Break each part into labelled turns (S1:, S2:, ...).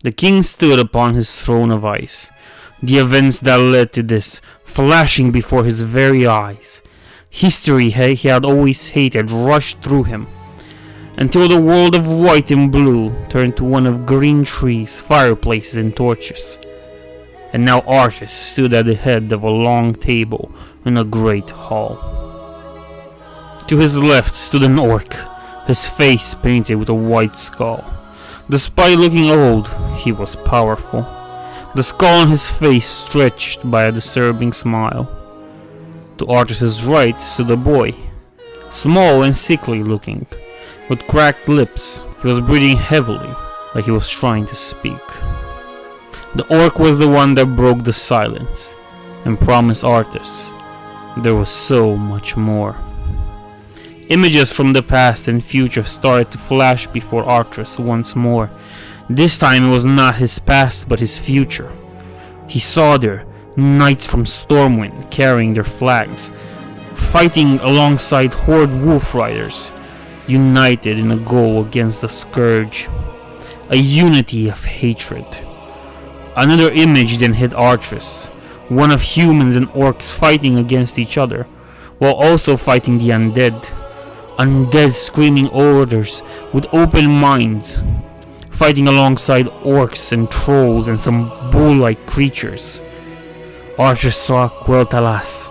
S1: The king stood upon his throne of ice, the events that led to this flashing before his very eyes. History he had always hated rushed through him, until the world of white and blue turned to one of green trees, fireplaces, and torches. And now Arthas stood at the head of a long table in a great hall. To his left stood an orc, his face painted with a white skull. Despite looking old, he was powerful, the skull on his face stretched by a disturbing smile. To Arthas' right stood a boy, small and sickly looking, with cracked lips. He was breathing heavily, like he was trying to speak. The orc was the one that broke the silence and promised Arthas there was so much more. Images from the past and future started to flash before Arthas once more. This time it was not his past but his future. He saw there knights from Stormwind carrying their flags, fighting alongside horde wolf riders, united in a goal against the scourge, a unity of hatred. Another image then hit Arthas, one of humans and orcs fighting against each other, while also fighting the undead. Undead screaming orders with open minds, fighting alongside orcs and trolls and some bull-like creatures. Arthas saw Quel'Thalas.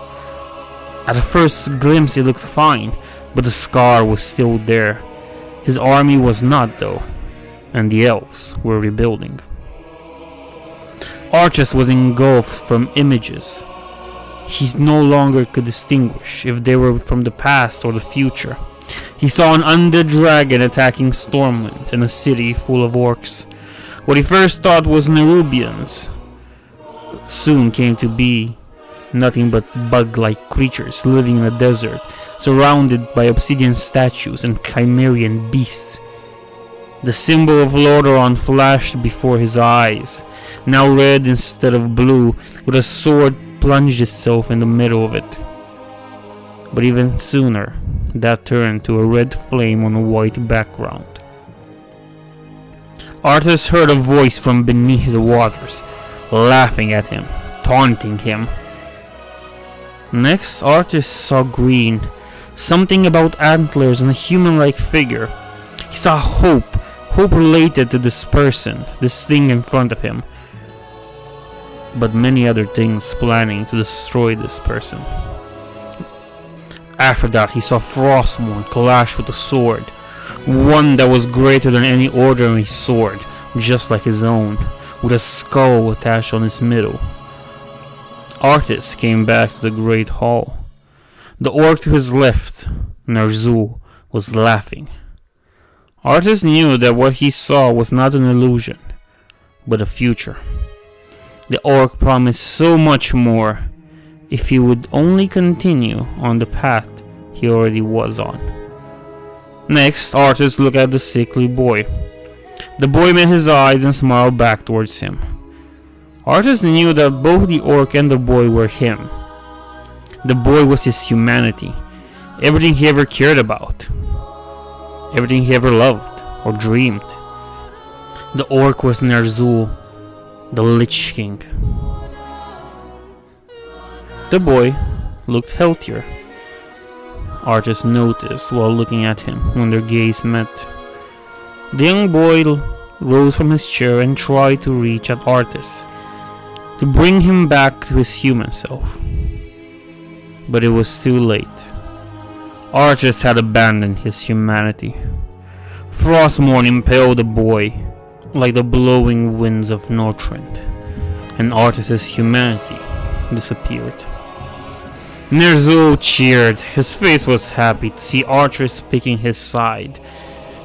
S1: At a first glimpse it looked fine, but the scar was still there. His army was not though, and the elves were rebuilding. Arthas was engulfed from images. He no longer could distinguish if they were from the past or the future. He saw an undead dragon attacking Stormwind in a city full of orcs. What he first thought was Nerubians soon came to be nothing but bug-like creatures living in a desert, surrounded by obsidian statues and chimerian beasts. The symbol of Lordaeron flashed before his eyes, now red instead of blue, with a sword plunged itself in the middle of it. But even sooner, that turned to a red flame on a white background. Arthas heard a voice from beneath the waters, laughing at him, taunting him. Next, Arthas saw green, something about antlers and a human-like figure. He saw hope related to this person, this thing in front of him, but many other things planning to destroy this person. After that, he saw Frostmourne clash with a sword, one that was greater than any ordinary sword, just like his own, with a skull attached on its middle. Arthas came back to the great hall. The orc to his left, Ner'zhul, was laughing. Arthas knew that what he saw was not an illusion, but a future. The orc promised so much more if he would only continue on the path he already was on. Next, Arthas looked at the sickly boy. The boy met his eyes and smiled back towards him. Arthas knew that both the orc and the boy were him. The boy was his humanity, everything he ever cared about, everything he ever loved or dreamed. The orc was Ner'zhul, the Lich King. The boy looked healthier, Arthas noticed while looking at him when their gaze met. The young boy rose from his chair and tried to reach at Arthas, to bring him back to his human self. But it was too late. Arthas had abandoned his humanity. Frostmourne impaled the boy like the blowing winds of Northrend, and Arthas' humanity disappeared. Ner'zhul cheered. His face was happy to see Arthas picking his side,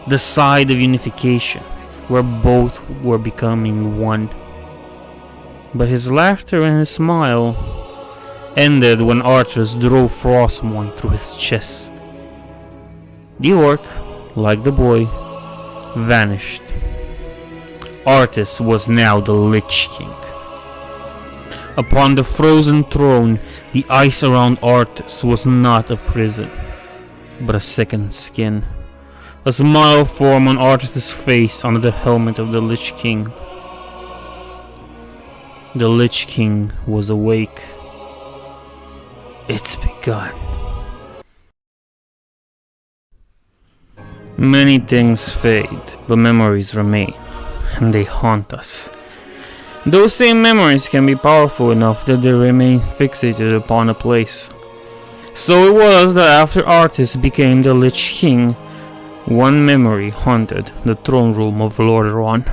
S1: the side of unification, where both were becoming one. But his laughter and his smile ended when Arthas drove Frostmourne through his chest. The orc, like the boy, vanished. Arthas was now the Lich King. Upon the frozen throne, the ice around Arthas was not a prison, but a second skin. A smile formed on Arthas' face under the helmet of the Lich King. The Lich King was awake. It's begun. Many things fade, but memories remain, and they haunt us. Those same memories can be powerful enough that they remain fixated upon a place. So it was that after Arthas became the Lich King, one memory haunted the throne room of Lordaeron.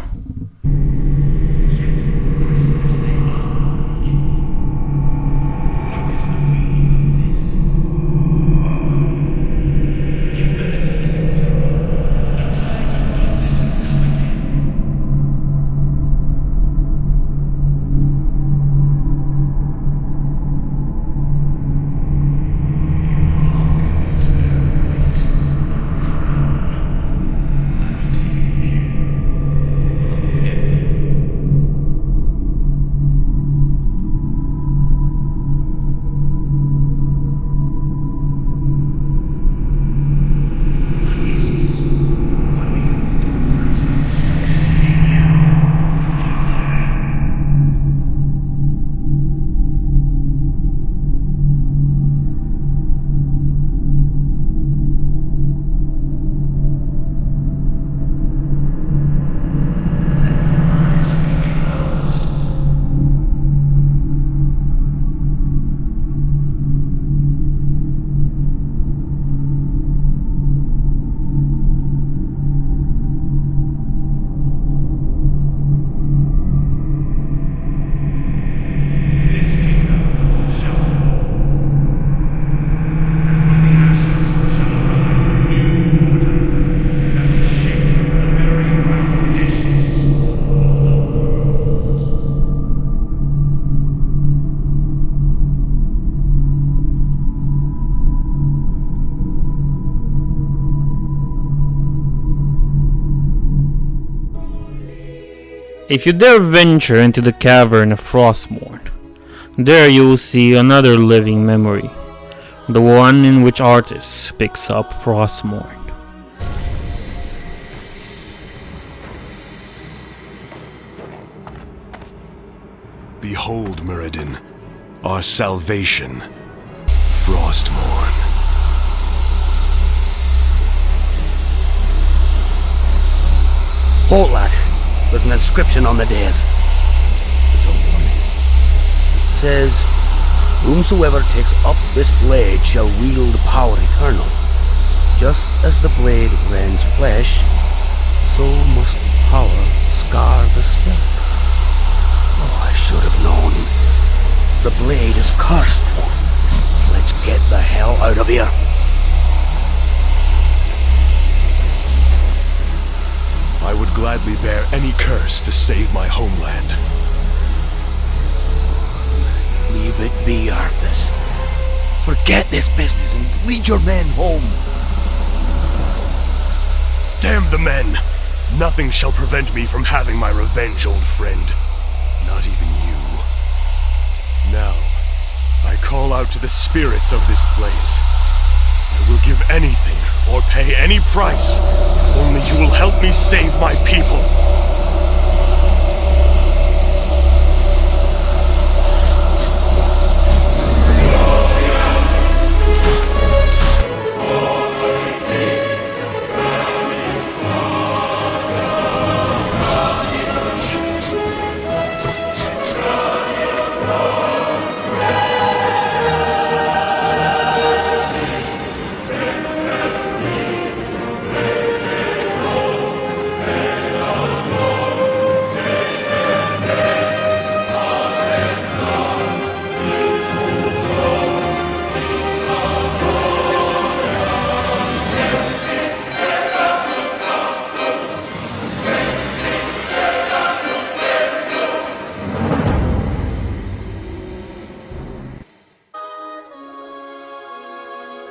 S1: If you dare venture into the cavern of Frostmourne, there you will see another living memory, the one in which Arthas picks up Frostmourne.
S2: Behold, Muradin, our salvation, Frostmourne.
S3: Halt, lad. There's an inscription on the dais. It's a warning. It says, "Whomsoever takes up this blade shall wield power eternal. Just as the blade rends flesh, so must the power scar the spirit." Oh, I should have known. The blade is cursed. Let's get the hell out of here.
S2: I would gladly bear any curse to save my homeland.
S3: Leave it be, Arthas. Forget this business and lead your men home.
S2: Damn the men! Nothing shall prevent me from having my revenge, old friend. Not even you. Now, I call out to the spirits of this place. I will give anything, or pay any price, if only you will help me save my people.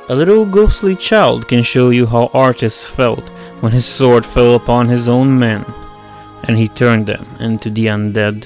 S1: A little ghostly child can show you how Arthas felt when his sword fell upon his own men, and he turned them into the undead.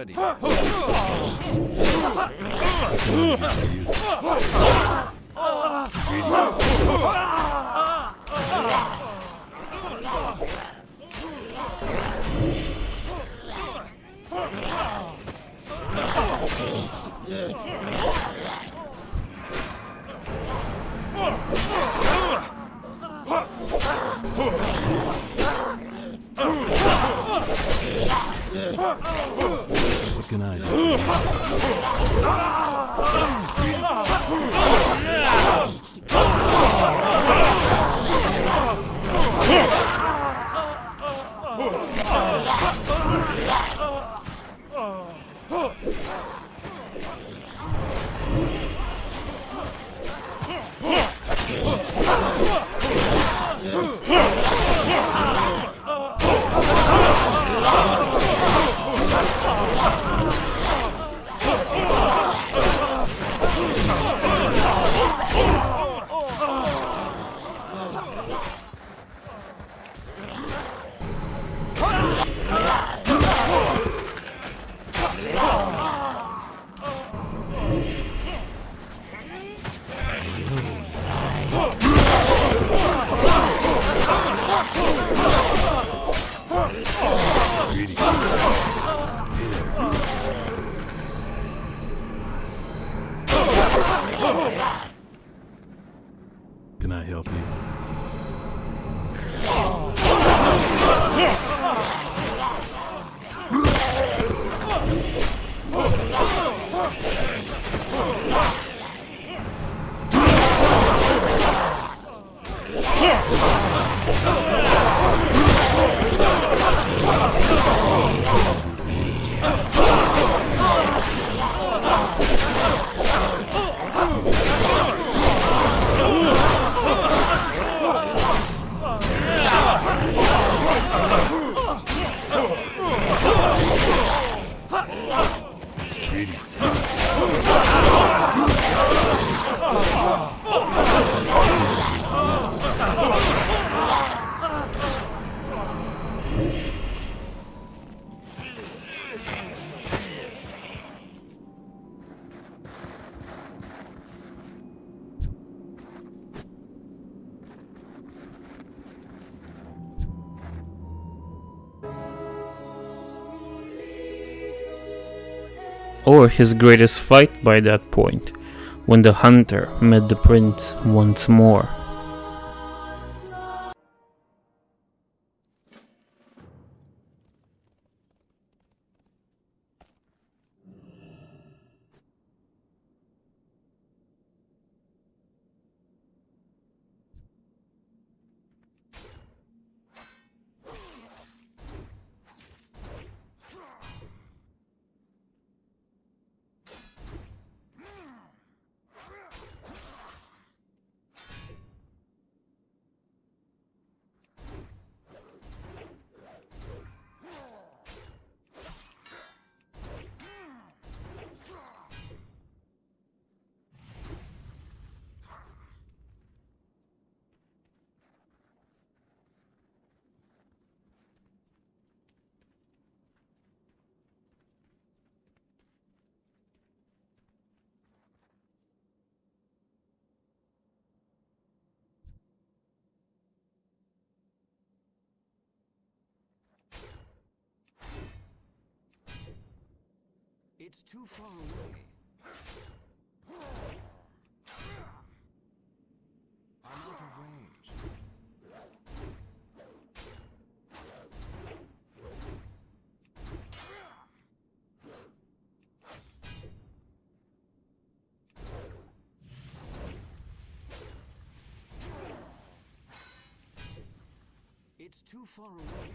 S4: ready. What can I Can I help you?
S1: Or his greatest fight by that point, when the hunter met the prince once more.
S4: It's too far away. I'm out of range. It's too far away.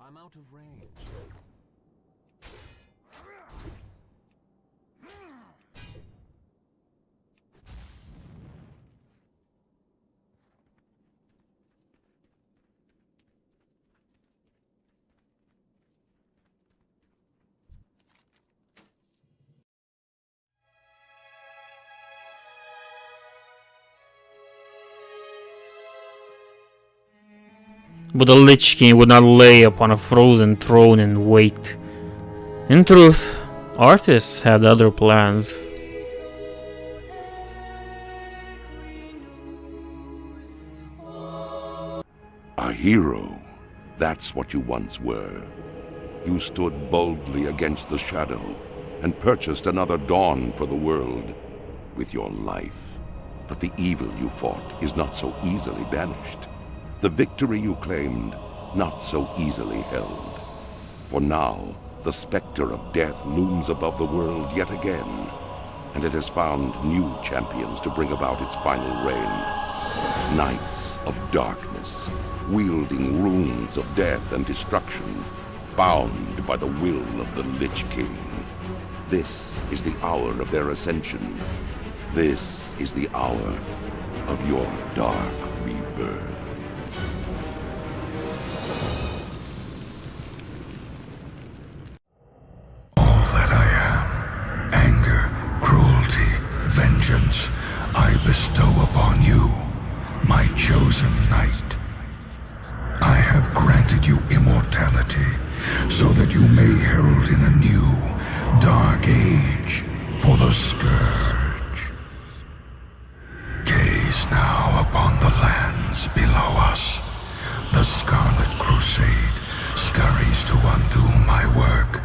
S4: I'm out of range.
S1: But the Lich King would not lay upon a frozen throne and wait. In truth, Arthas had other plans.
S5: A hero. That's what you once were. You stood boldly against the shadow and purchased another dawn for the world with your life. But the evil you fought is not so easily banished. The victory you claimed, not so easily held. For now, the specter of death looms above the world yet again, and it has found new champions to bring about its final reign. Knights of darkness, wielding runes of death and destruction, bound by the will of the Lich King. This is the hour of their ascension. This is the hour of your dark rebirth.
S6: All that I am, anger, cruelty, vengeance, I bestow upon you, my chosen knight. I have granted you immortality, so that you may herald in a new, dark age for the Scourge. Gaze now upon the lands below us. The Scarlet Crusade scurries to undo my work,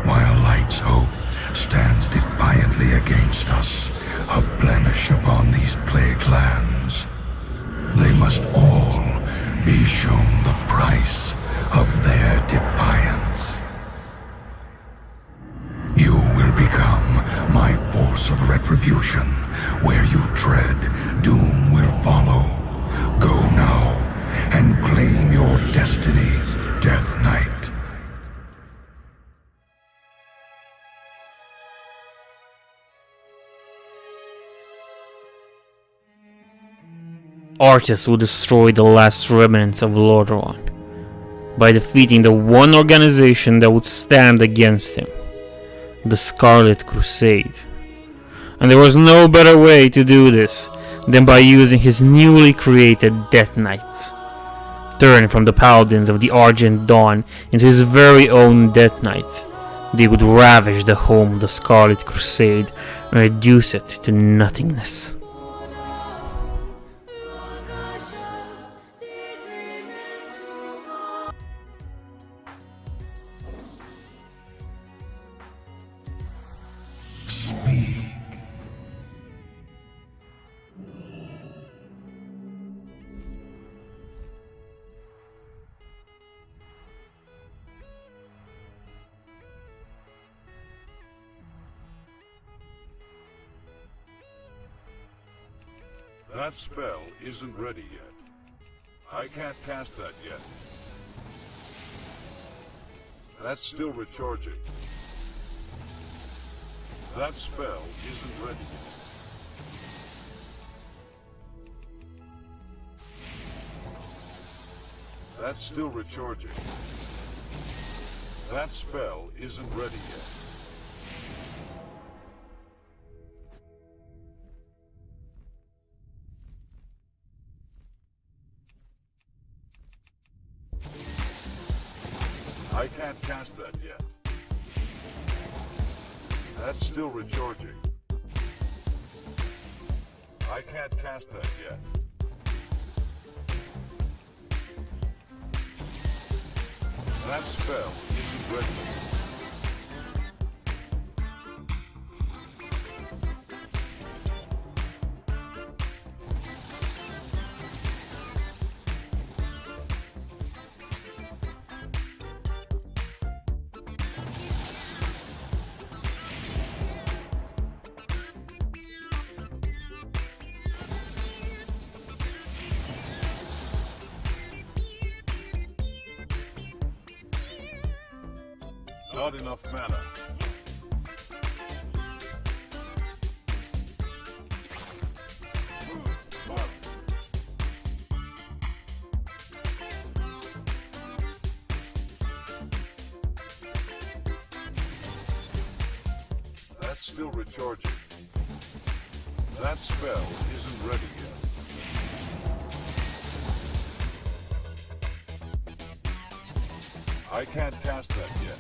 S6: while Light's hope stands defiantly against us, a blemish upon these plague lands. They must all be shown the price of their defiance. You will become my force of retribution. Where you tread, doom will follow. Go now and claim your destiny, Death Knight.
S1: Arthas would destroy the last remnants of Lordaeron by defeating the one organization that would stand against him, the Scarlet Crusade. And there was no better way to do this than by using his newly created Death Knights. Turned from the paladins of the Argent Dawn into his very own Death Knights, they would ravage the home of the Scarlet Crusade and reduce it to nothingness.
S6: Speak.
S7: That spell isn't ready yet. I can't cast that yet. That's still recharging. That spell isn't ready yet. That's still recharging. That spell isn't ready yet. I can't cast that yet. That's still recharging. I can't cast that yet. That spell isn't ready. Not enough mana. That's still recharging. That spell isn't ready yet. I can't cast that yet.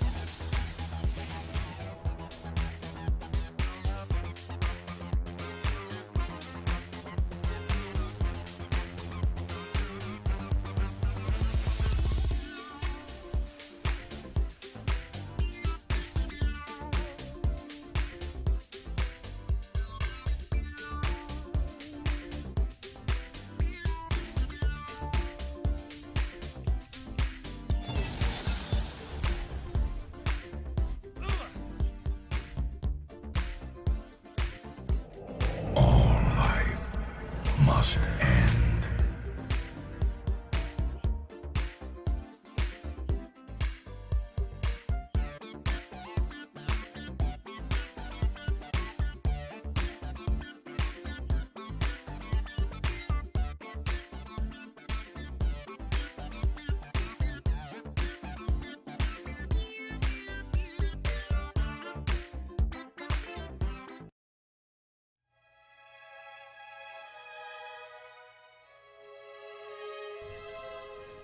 S6: All life must end.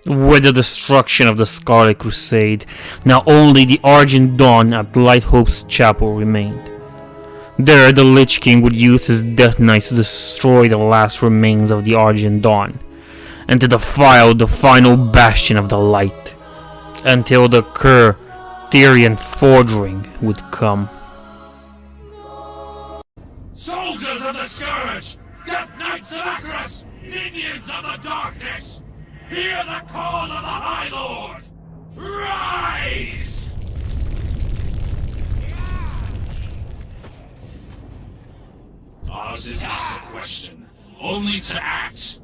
S1: With the destruction of the Scarlet Crusade, now only the Argent Dawn at Light Hope's chapel remained. There, the Lich King would use his Death Knights to destroy the last remains of the Argent Dawn, and to defile the final bastion of the light, until the Tyrian Forging would come.
S8: Soldiers of the Scourge! Death Knights of Acros! Minions of the Darkness! Hear the call of the High Lord! Rise! Ours is not to question, only to act.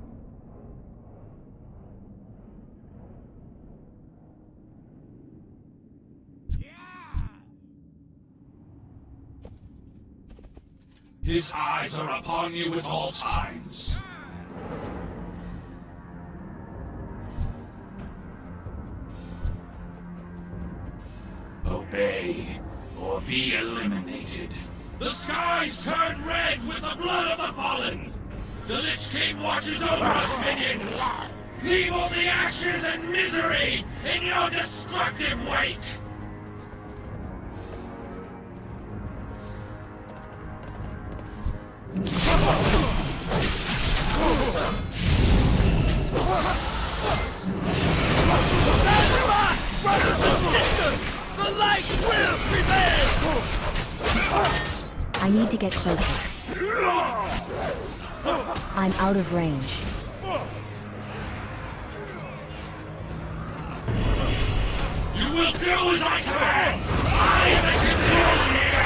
S8: His eyes are upon you at all times. Obey, or be eliminated. The skies turn red with the blood of the fallen! The Lich King watches over us, minions! Leave all the ashes and misery in your destructive wake! The light will prevail!
S9: I need to get closer. I'm out of range.
S8: You will do as I command! I am in control here!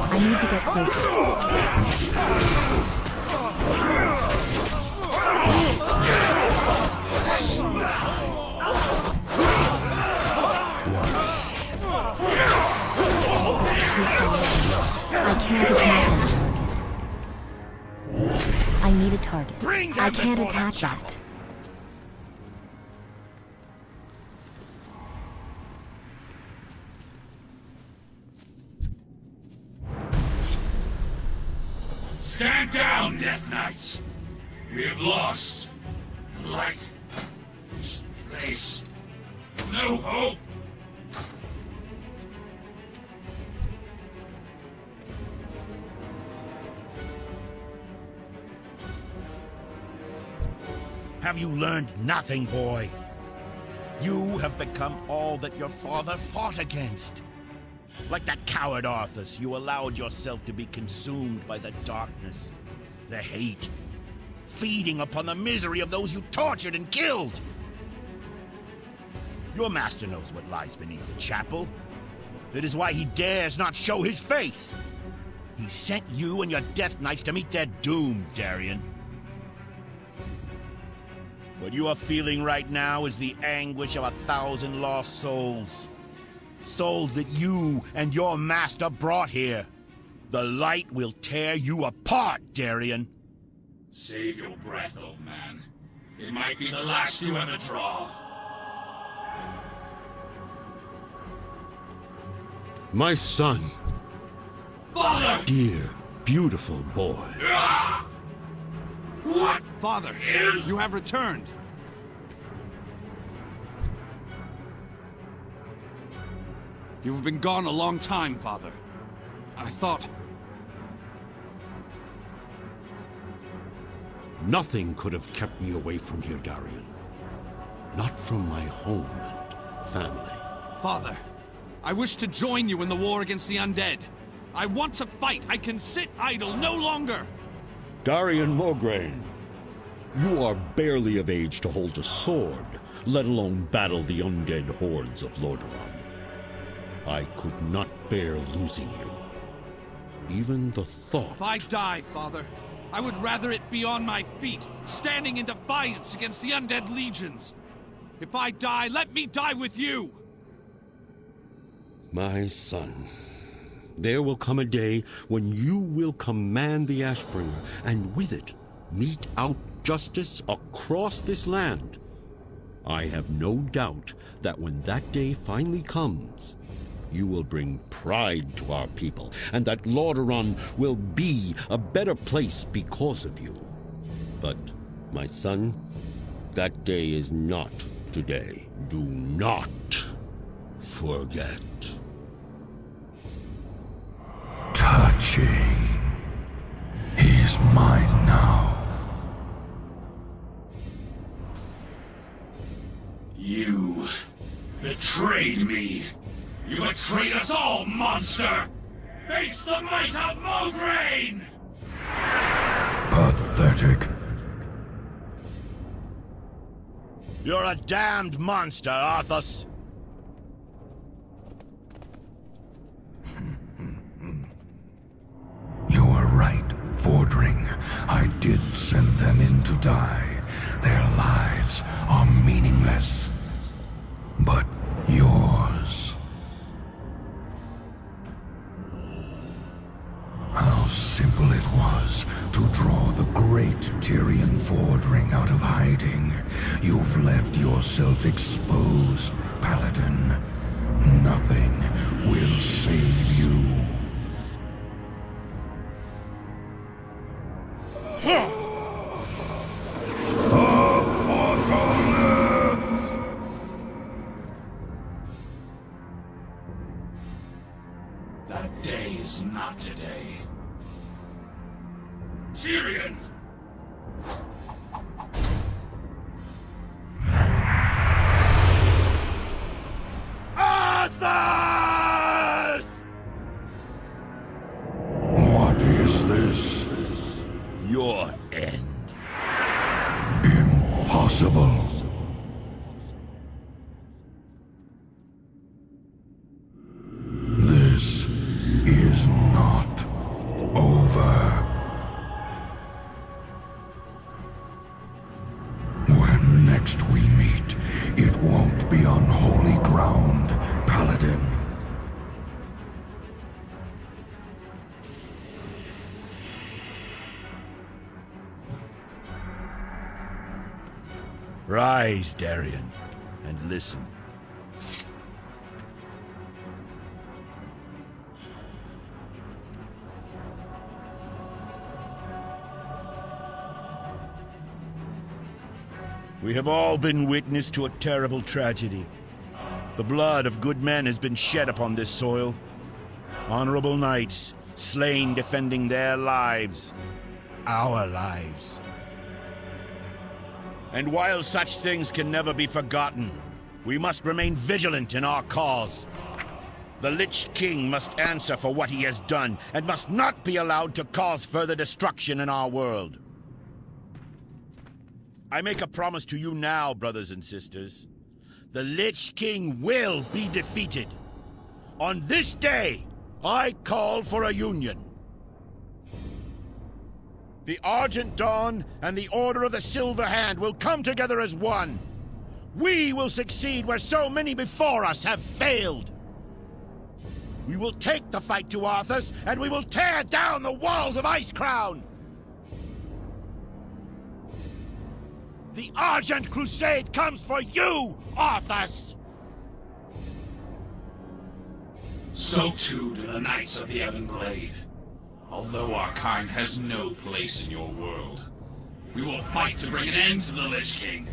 S9: I need to get closer. can't attack that target. I need a target. I can't attack that.
S8: Stand down, Death Knights! We have lost. Light. This place. No hope.
S3: Have you learned nothing, boy? You have become all that your father fought against. Like that coward Arthas, you allowed yourself to be consumed by the darkness, the hate, feeding upon the misery of those you tortured and killed. Your master knows what lies beneath the chapel. It is why he dares not show his face. He sent you and your Death Knights to meet their doom, Darien. What you are feeling right now is the anguish of 1,000 lost souls. Souls that you and your master brought here. The light will tear you apart, Darien.
S8: Save your breath, old man. It might be the last you ever draw.
S2: My son.
S8: Father!
S2: Dear, beautiful boy.
S8: What?
S4: Father, you have returned. You've been gone a long time, Father. I thought...
S2: Nothing could have kept me away from here, Darien. Not from my home and family.
S4: Father, I wish to join you in the war against the undead. I want to fight. I can sit idle no longer.
S10: Darien Mograine, you are barely of age to hold a sword, let alone battle the undead hordes of Lordaeron. I could not bear losing you. Even the thought...
S4: If I die, Father, I would rather it be on my feet, standing in defiance against the undead legions. If I die, let me die with you!
S10: My son, there will come a day when you will command the Ashbringer, and with it, mete out justice across this land. I have no doubt that when that day finally comes, you will bring pride to our people, and that Lordaeron will be a better place because of you. But, my son, that day is not today. Do not forget.
S6: Touching. He's mine now.
S8: You betrayed me. You betrayed us all, monster! Face the might of Mograine!
S6: Pathetic.
S3: You're a damned monster, Arthas.
S6: You were right, Fordring. I did send them in to die. Their lives are meaningless. But yours... How simple it was to draw the great Tyrion Fordring out of hiding. You've left yourself exposed, Paladin. Nothing will save you.
S8: That day is not today. Tyrion!
S3: Arthas!
S6: What is this?
S3: Your end.
S6: Impossible. This is not over. When next we meet, it won't be on holy ground, Paladin.
S11: Rise, Darien, and listen. We have all been witness to a terrible tragedy. The blood of good men has been shed upon this soil. Honorable knights, slain defending their lives, our lives. And while such things can never be forgotten, we must remain vigilant in our cause. The Lich King must answer for what he has done, and must not be allowed to cause further destruction in our world. I make a promise to you now, brothers and sisters. The Lich King will be defeated. On this day, I call for a union. The Argent Dawn and the Order of the Silver Hand will come together as one. We will succeed where so many before us have failed. We will take the fight to Arthas, and we will tear down the walls of Icecrown. The Argent Crusade comes for you, Arthas!
S8: So too do the Knights of the Ebon Blade. Although our kind has no place in your world, we will fight to bring an end to the Lich King.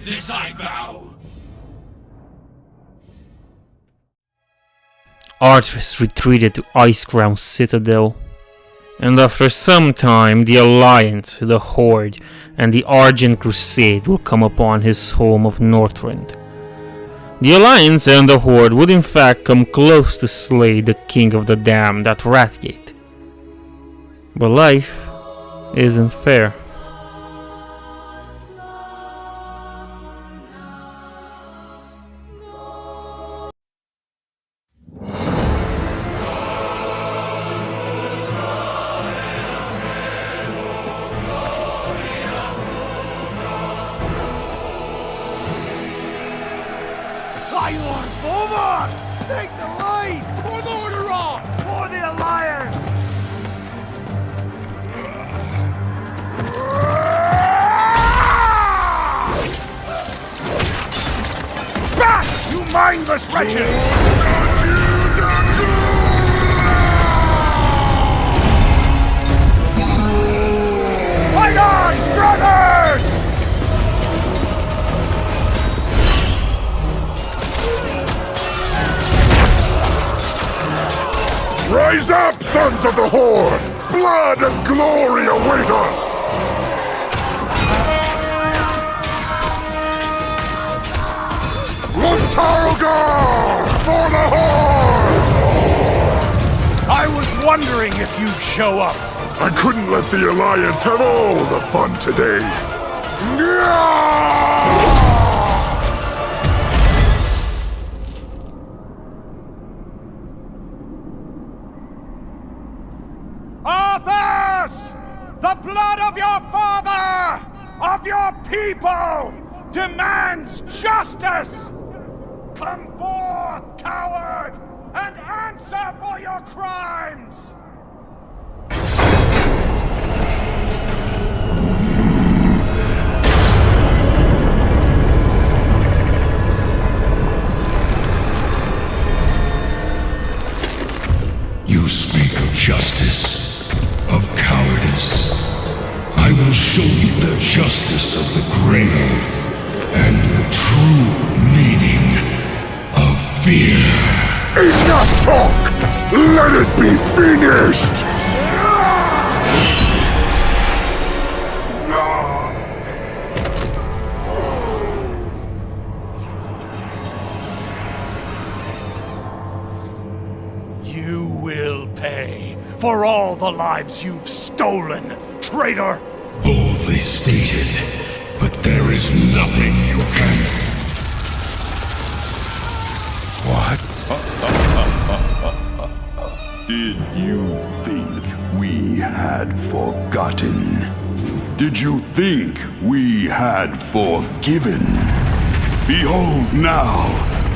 S8: This I vow.
S1: Arthas retreated to Icecrown Citadel, and after some time the Alliance, the Horde, and the Argent Crusade will come upon his home of Northrend. The Alliance and the Horde would in fact come close to slay the King of the Damned at Wrathgate. But life isn't fair.
S11: Take the lead! For Morderon! For the Alliance! Back, you mindless wretches! Fight on, brothers!
S6: Rise up, sons of the Horde! Blood and glory await us! Luntargar! For the Horde!
S11: I was wondering if you'd show up.
S6: I couldn't let the Alliance have all the fun today.
S11: Arthas! The blood of your father, of your people, demands justice! Come forth, coward, and answer for your crimes!
S6: You speak of justice, of cowardice. I will show you the justice of the grave, and the true meaning of fear. Enough talk! Let it be finished!
S11: You will pay for all the lives you've stolen, traitor!
S6: Boldly stated, but there is nothing you can... What?
S7: Did you think we had forgotten? Did you think we had forgiven? Behold now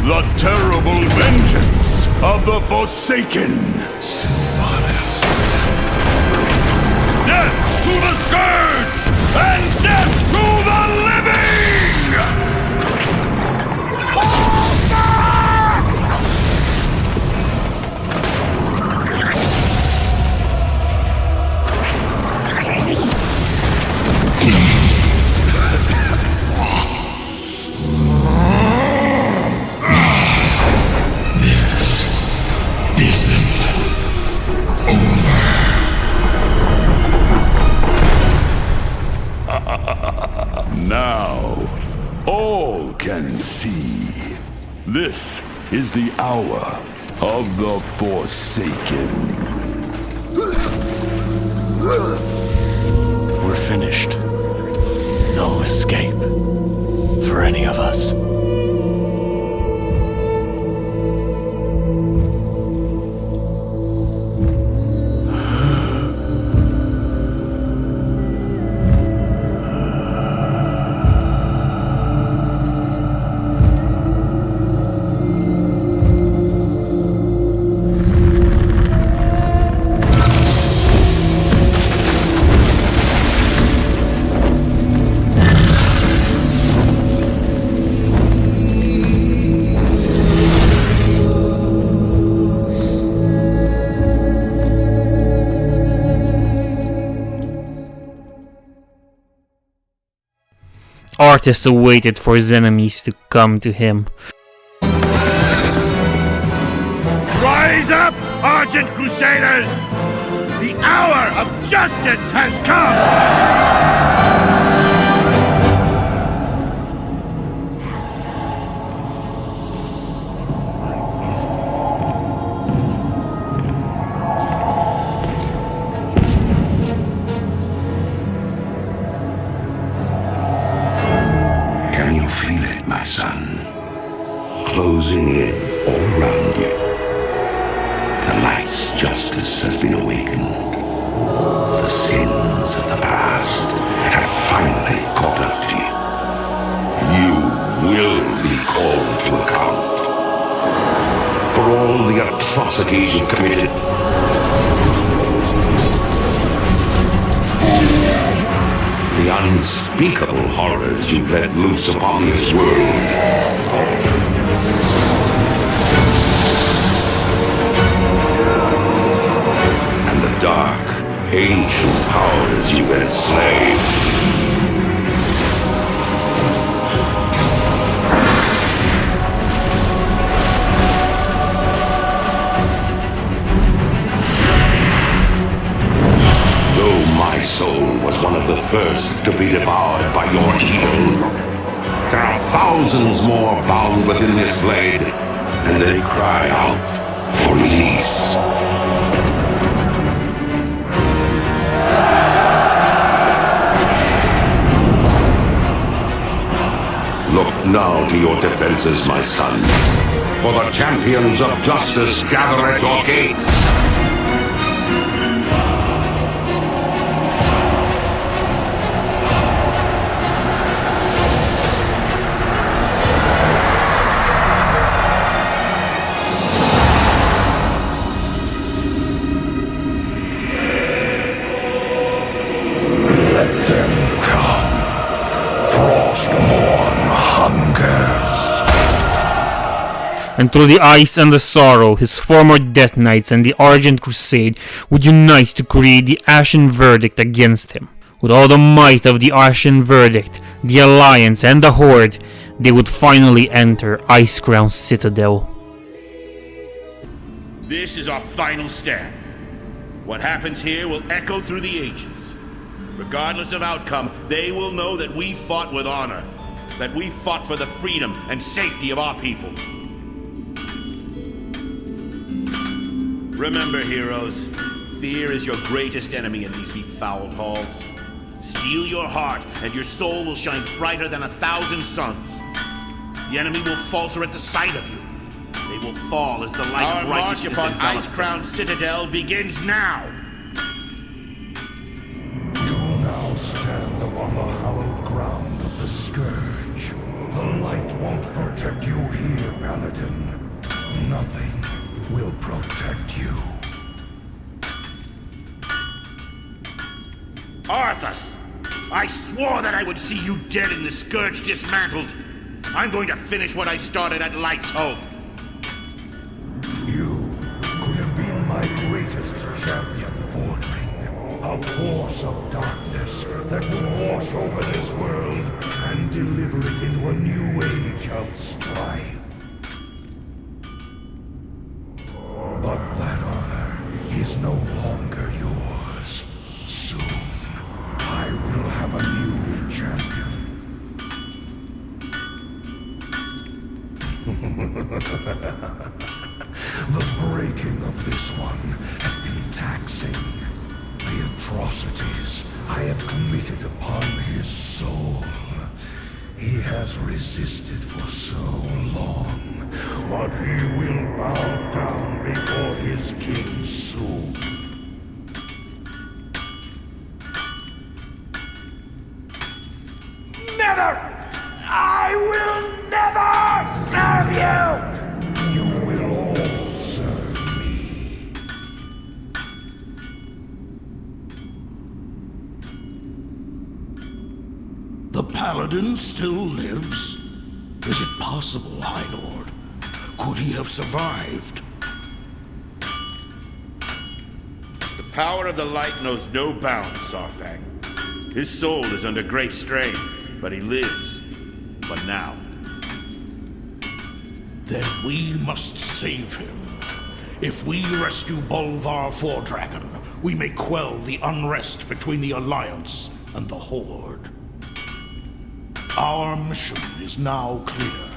S7: the terrible vengeance of the Forsaken!
S6: Sylvanas.
S7: Death to the Scourge! And death to the living!
S12: This is the hour of the Forsaken.
S2: We're finished. No escape for any of us.
S1: Arthas waited for his enemies to come to him.
S11: Rise up, Argent Crusaders! The hour of justice has come!
S5: Can you feel it, my son? Closing in all around you. The light's justice has been awakened. The sins of the past have finally caught up to you. You will be called to account for all the atrocities you've committed. The unspeakable horrors you've let loose upon this world. And the dark, ancient powers you've enslaved. Though my soul was one of the first to be devoured by your evil, there are thousands more bound within this blade, and they cry out for release. Look now to your defenses, my son, for the champions of justice gather at your gates.
S1: And through the ice and the sorrow, his former Death Knights and the Argent Crusade would unite to create the Ashen Verdict against him. With all the might of the Ashen Verdict, the Alliance and the Horde, they would finally enter Icecrown's citadel.
S11: This is our final stand. What happens here will echo through the ages. Regardless of outcome, they will know that we fought with honor, that we fought for the freedom and safety of our people. Remember, heroes, fear is your greatest enemy in these befouled halls. Steel your heart, and your soul will shine brighter than 1,000 suns. The enemy will falter at the sight of you. They will fall as the light of righteousness upon Icecrown Citadel begins now.
S6: You now stand upon the hallowed ground of the Scourge. The light won't protect you here, Paladin. Nothing will protect you.
S11: Arthas! I swore that I would see you dead and the Scourge dismantled. I'm going to finish what I started at Light's Hope.
S6: You could have been my greatest champion, Fordling. A force of darkness that would wash over this world and deliver it into a new age of strife. But that honor is no longer yours. Soon, I will have a new champion. The breaking of this one has been taxing. The atrocities I have committed upon his soul. He has resisted for so long, but he will bow down before his king soon.
S11: Never! I will never serve you!
S6: You will all serve me.
S11: The Paladin still lives? Is it possible, High Lord? Could he have survived?
S13: The power of the light knows no bounds, Sarfang. His soul is under great strain, but he lives. But now.
S11: Then we must save him. If we rescue Bolvar Fordragon, we may quell the unrest between the Alliance and the Horde. Our mission is now clear.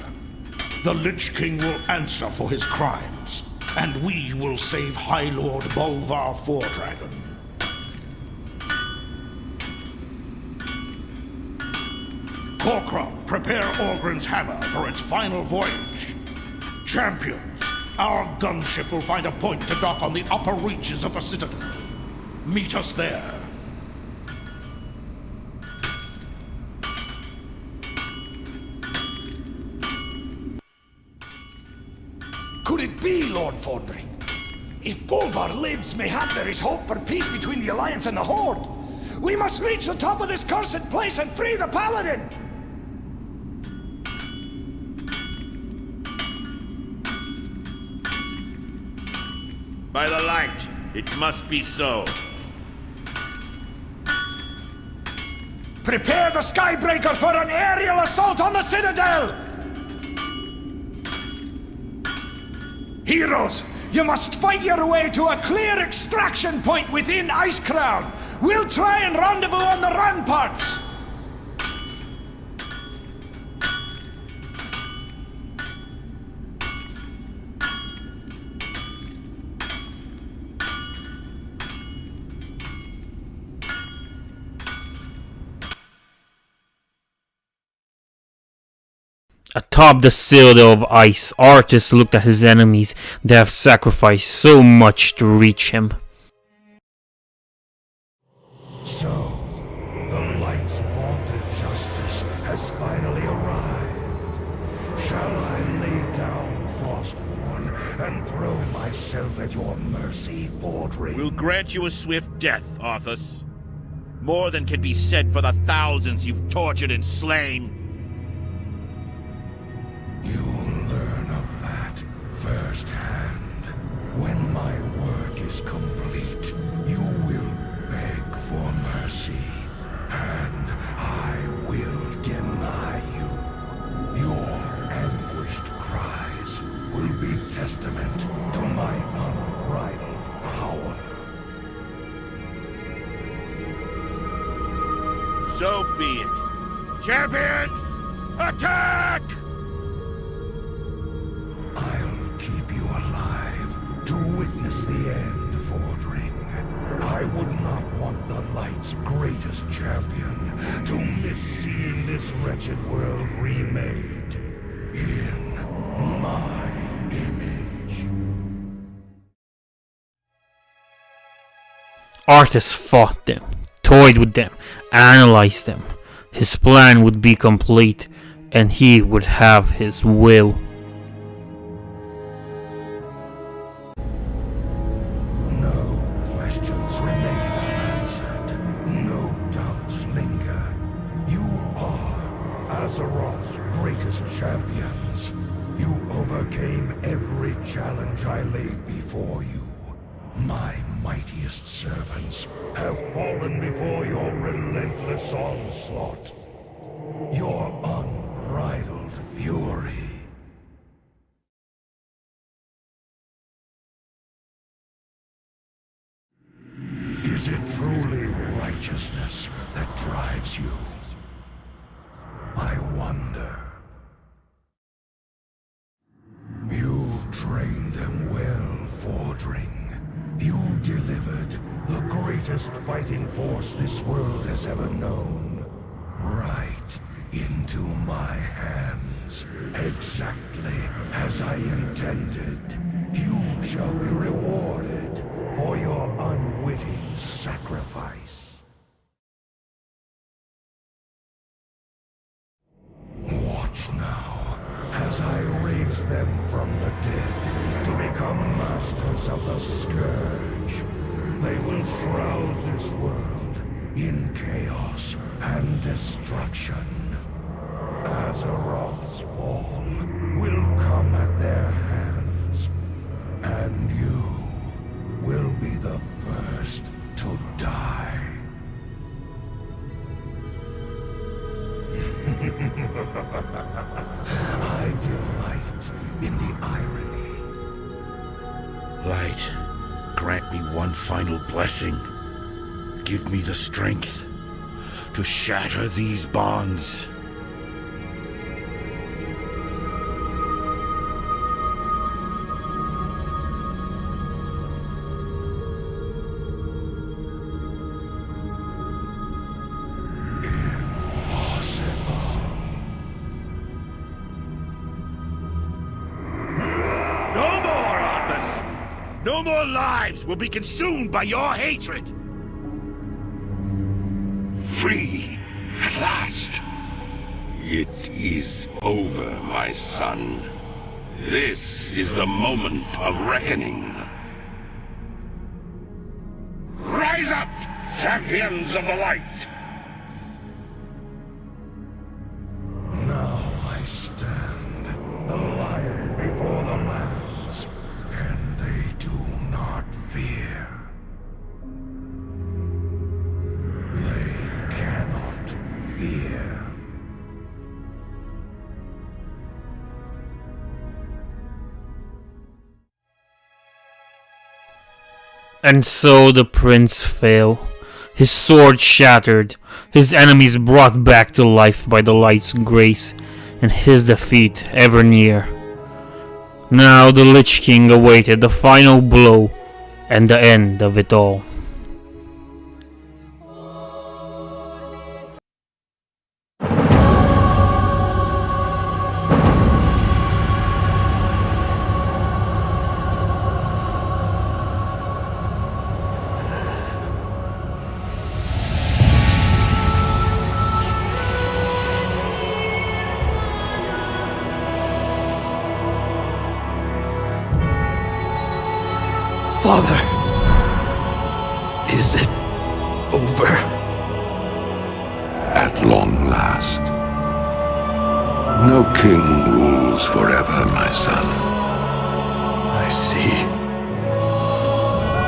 S11: The Lich King will answer for his crimes, and we will save High Lord Bolvar Fordragon. Korkra, prepare Orgrin's hammer for its final voyage. Champions, our gunship will find a point to dock on the upper reaches of the Citadel. Meet us there.
S14: Could it be, Lord Fordring? If Bolvar lives, mayhap there is hope for peace between the Alliance and the Horde. We must reach the top of this cursed place and free the Paladin!
S13: By the light, it must be so.
S14: Prepare the Skybreaker for an aerial assault on the Citadel! Heroes, you must fight your way to a clear extraction point within Icecrown. We'll try and rendezvous on the ramparts.
S1: Atop the citadel of ice, Arthas looked at his enemies that have sacrificed so much to reach him.
S6: So, the light's vaunted justice has finally arrived. Shall I lay down Frostborn and throw myself at your mercy, Fordring?
S13: We'll grant you a swift death, Arthas. More than can be said for the thousands you've tortured and slain.
S6: You'll learn of that firsthand. When my work is complete, you will beg for mercy, and I will deny you. Your anguished cries will be testament to my unbridled power.
S13: So be it. Champions, attack!
S6: I'll keep you alive to witness the end, Fordring. I would not want the Light's greatest champion to miss seeing this wretched world remade in my image.
S1: Arthas fought them, toyed with them, analyzed them. His plan would be complete, and he would have his will.
S6: Azeroth's greatest champions. You overcame every challenge I laid before you. My mightiest servants have fallen before your relentless onslaught. Your unbridled fury. Is it truly righteousness that drives you? I wonder. them well, Fordring. You delivered the greatest fighting force this world has ever known. Right into my hands. Exactly as I intended. You shall be rewarded for your unwitting sacrifice. Watch now, as I raise them from the dead to become masters of the Scourge. They will shroud this world in chaos and destruction. Azeroth's fall will come at their hands, and you will be the first to die. I delight in the irony.
S13: Light, grant me one final blessing. Give me the strength to shatter these bonds. No more lives will be consumed by your hatred!
S12: Free, at last. It is over, my son. This is the moment of reckoning. Rise up, champions of the light!
S6: Now I stand, the lion before the lambs, and they do not fear. They cannot fear.
S1: And so the prince fell, his sword shattered, his enemies brought back to life by the light's grace, and his defeat ever near. Now the Lich King awaited the final blow and the end of it all.
S6: Father, is it over?
S5: At long last. No king rules forever, my son.
S6: I see.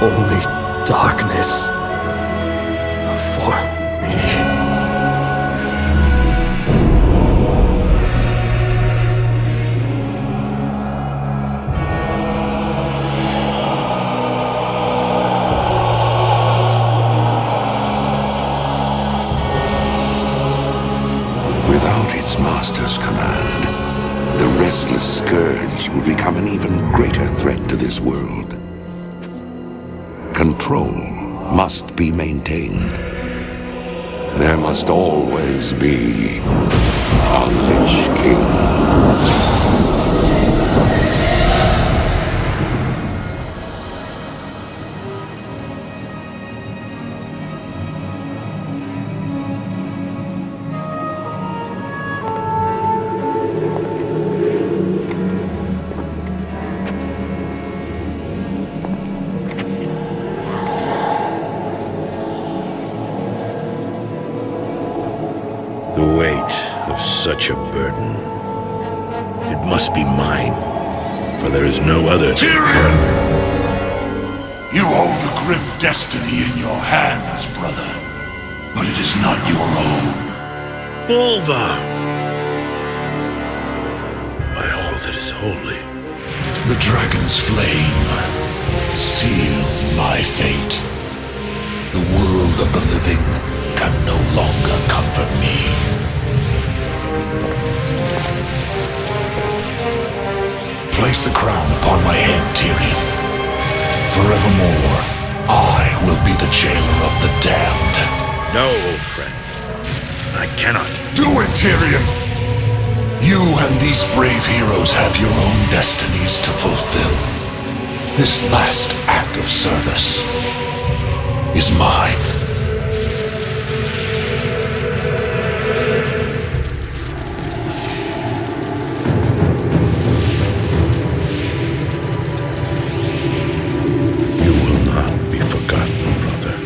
S6: Only darkness before me.
S5: Without its master's command, the restless scourge will become an even greater threat to this world. Control must be maintained. There must always be a Lich King.
S13: The weight of such a burden. It must be mine, for there is no other.
S7: Tyrion! You hold a grim destiny in your hands, brother. But it is not your own.
S13: Bolvar! By all that is holy.
S7: The dragon's flame sealed my fate. The world of the living can no longer comfort me. place the crown upon my head, Tyrion. Forevermore, I will be the jailer of the damned.
S11: No, old friend. I cannot.
S7: Do it, Tyrion! You and these brave heroes have your own destinies to fulfill. This last act of service is mine.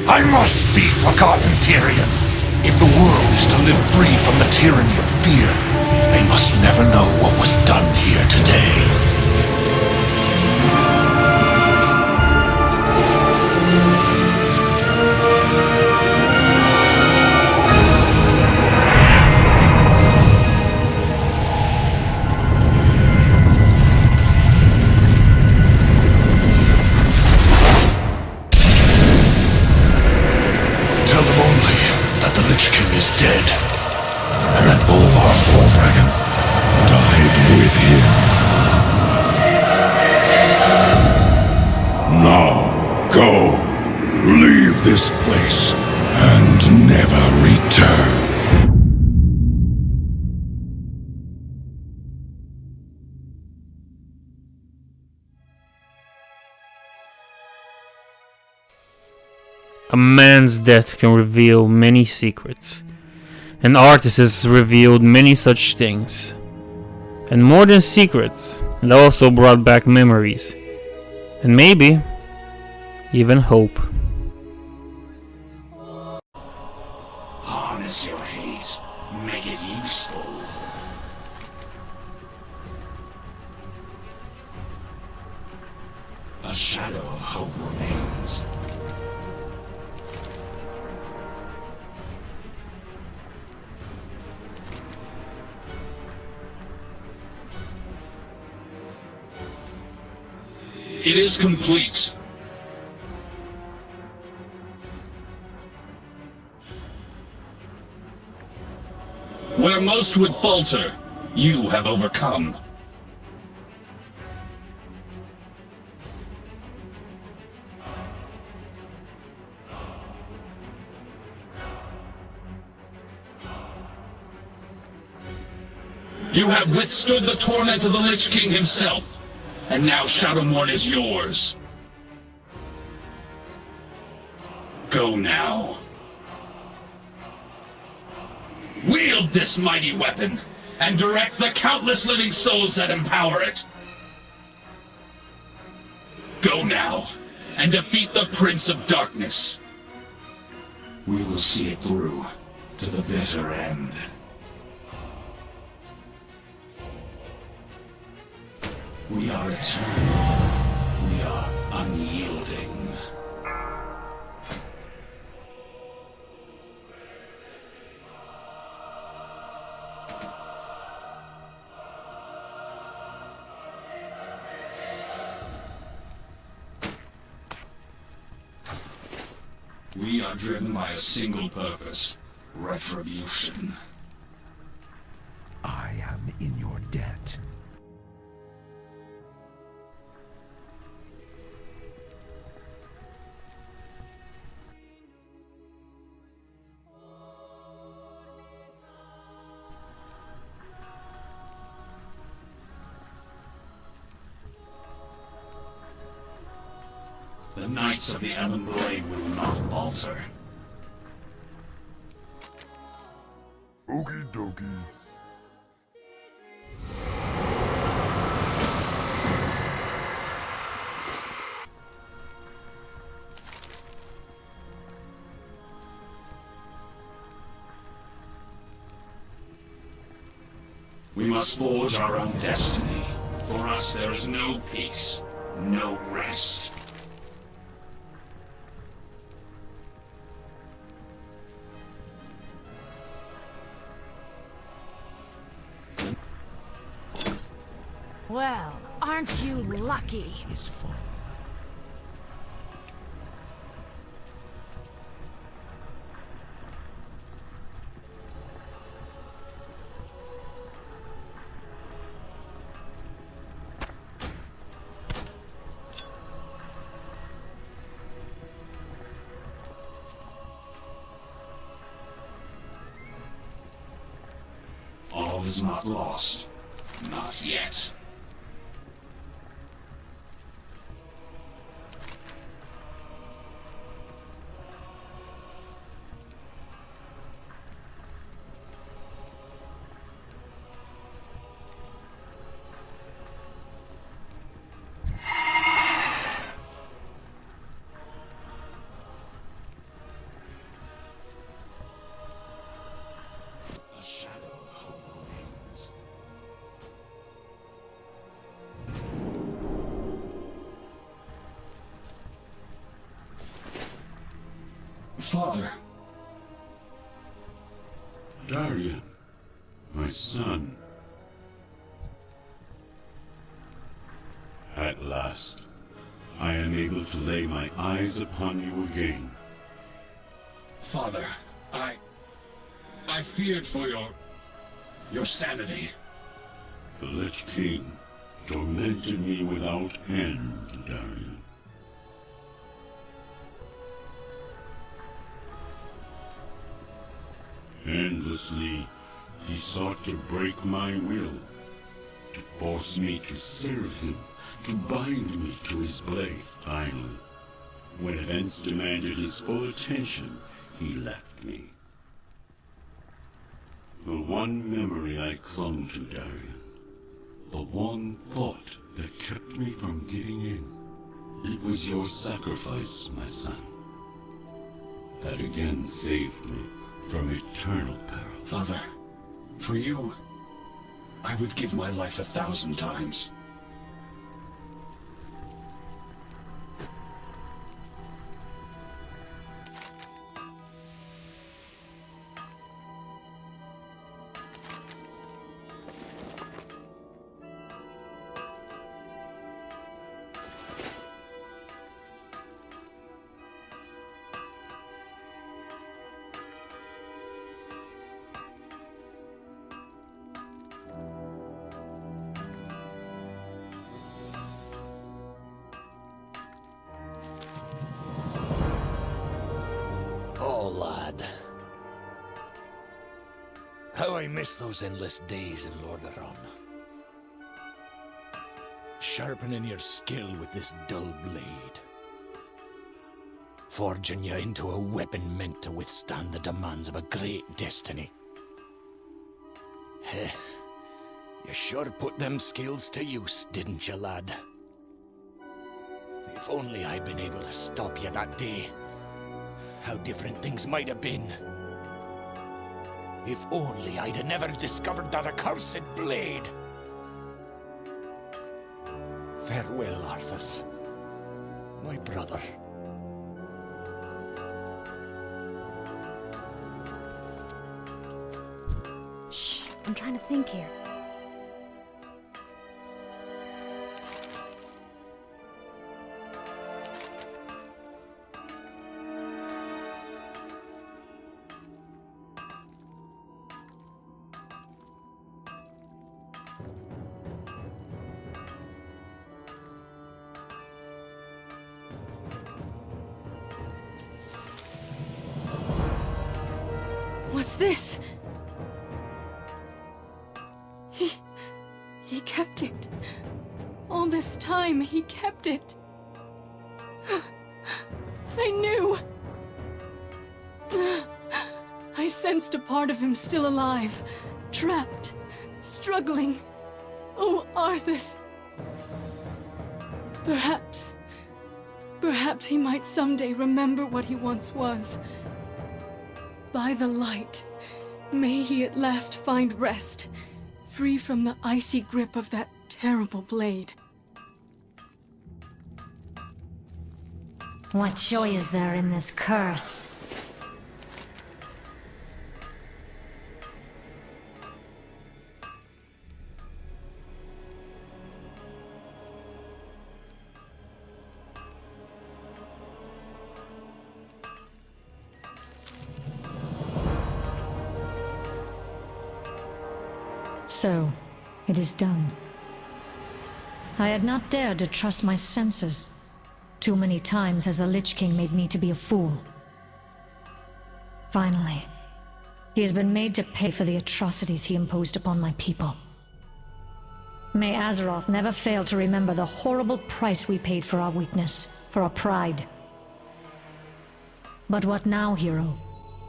S7: I must be forgotten, Tyrion. If the world is to live free from the tyranny of fear, they must never know what was done here today. Tell them only that the Lich King is dead, and that Bolvar Dragon died with him. Now, go. Leave this place, and never return.
S1: A man's death can reveal many secrets, and Arthas has revealed many such things. And more than secrets, it also brought back memories, and maybe even hope.
S8: Harness your hate, make it useful. A shadow of hope remains. It is complete. Where most would falter, you have overcome. You have withstood the torment of the Lich King himself. And now Shadowmourne is yours. Go now. Wield this mighty weapon, and direct the countless living souls that empower it. Go now, and defeat the Prince of Darkness. We will see it through to the bitter end. We are eternal. We are unyielding. We are driven by a single purpose: retribution.
S6: I am in your debt.
S8: The Knights of the Elven Blade will not falter.
S2: Okie dokie.
S8: We must forge our own destiny. For us, there is no peace, no rest.
S15: Well, aren't you lucky?
S6: Is full.
S8: is not lost. Not yet.
S12: Father. Darian, my son. At last, I am able to lay my eyes upon you again.
S8: Father, I feared for your sanity.
S12: The Lich King tormented me without end, Darian. Endlessly, he sought to break my will, to force me to serve him, to bind me to his blade. Finally, when events demanded his full attention, he left me. The one memory I clung to, Darian, the one thought that kept me from giving in, it was your sacrifice, my son, that again saved me from eternal peril.
S8: Father, for you, I would give my life 1,000 times.
S14: How I miss those endless days in Lordaeron. Sharpening your skill with this dull blade. Forging you into a weapon meant to withstand the demands of a great destiny. Heh. You sure put them skills to use, didn't you, lad? If only I'd been able to stop you that day. How different things might have been. If only I'd have never discovered that accursed blade! Farewell, Arthas. My brother.
S9: Shh, I'm trying to think here.
S15: What's this? He kept it. All this time, he kept it. I knew. I sensed a part of him still alive, trapped, struggling. Oh, Arthas. Perhaps he might someday remember what he once was. By the light, may he at last find rest, free from the icy grip of that terrible blade.
S9: What joy is there in this curse? So, it is done. I had not dared to trust my senses. Too many times has the Lich King made me to be a fool. Finally, He has been made to pay for the atrocities he imposed upon my people. May Azeroth never fail to remember the horrible price we paid for our weakness, for our pride. But what now, hero?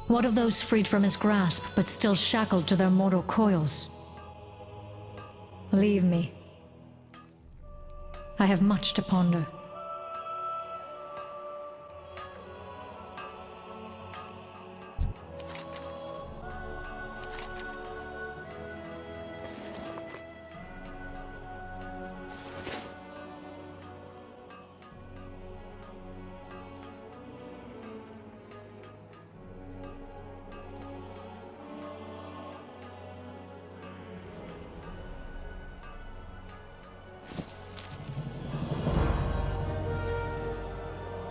S9: What of those freed from his grasp, but still shackled to their mortal coils? Leave me. I have much to ponder.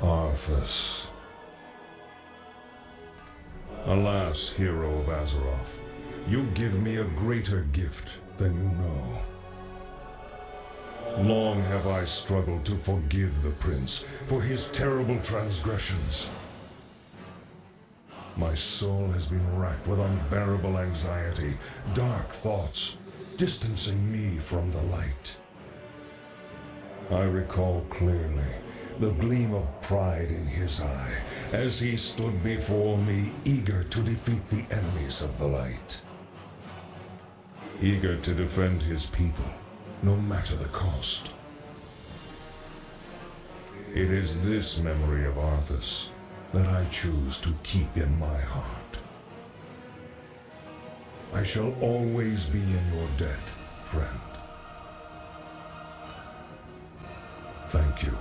S6: Arthas. Alas, hero of Azeroth, you give me a greater gift than you know. Long have I struggled to forgive the prince for his terrible transgressions. My soul has been racked with unbearable anxiety, dark thoughts, distancing me from the light. I recall clearly the gleam of pride in his eye as he stood before me, eager to defeat the enemies of the light. Eager to defend his people, no matter the cost. It is this memory of Arthas that I choose to keep in my heart. I shall always be in your debt, friend. Thank you.